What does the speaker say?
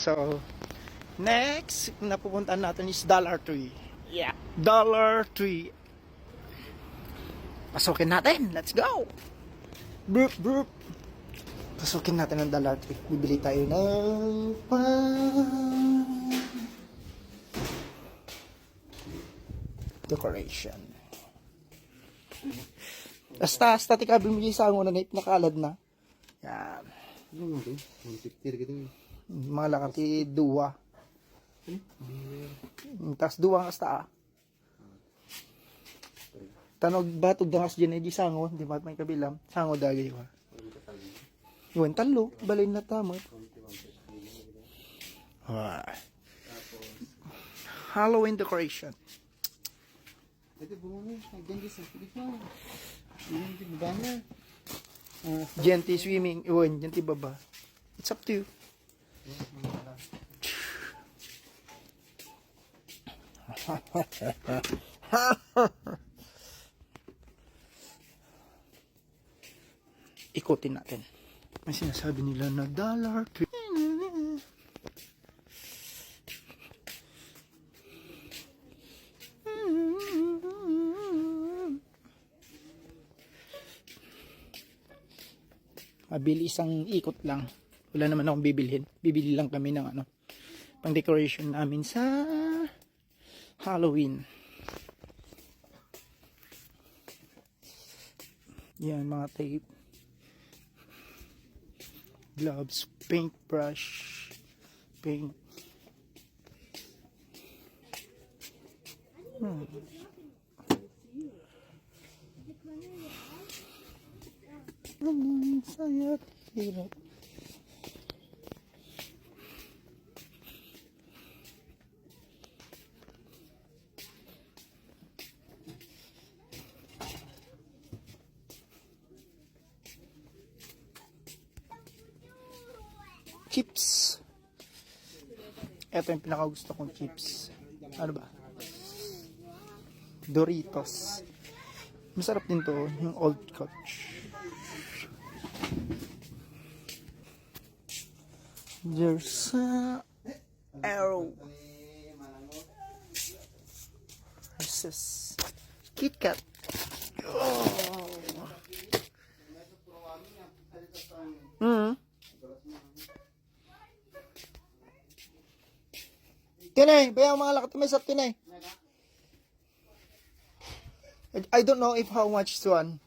So, next na pupuntahan natin is Dollar Tree. Yeah, Dollar Tree. Pasukin natin. Let's go! Broop, broop. Pasukin natin ang Dollar Tree. Bibili tayo ng decoration. Basta, tika, bumili sa ang unang nakalad na. Yan. Mga lakati duwa. Tas duwa nga sta. Tanog batog dangas dyan di sango, di ba may kabilang sango dagay ko. Iwan talo, balay na tama. Halloween decoration. Ito bumuni, nagdandi sa Pilipino. Hindi bubana. Genti swimming, iwan, genti baba. It's up to you. Ikutin natin. May sinasabi nila na Dollar Tree. Mabilis ang ikot lang. Wala naman akong bibilhin. Bibili lang kami ng pang decoration namin sa Halloween. Yan, mga tape. Gloves, paintbrush, paint. Saya hirap. Chips. Ito yung pinakagusto kong chips. Ano ba? Doritos. Masarap din to, yung Old Coach. There's Arrow. Versus Kit Kat. Oh. Tinay, bayang mga lakat may sa tinay. I don't know if how much this one.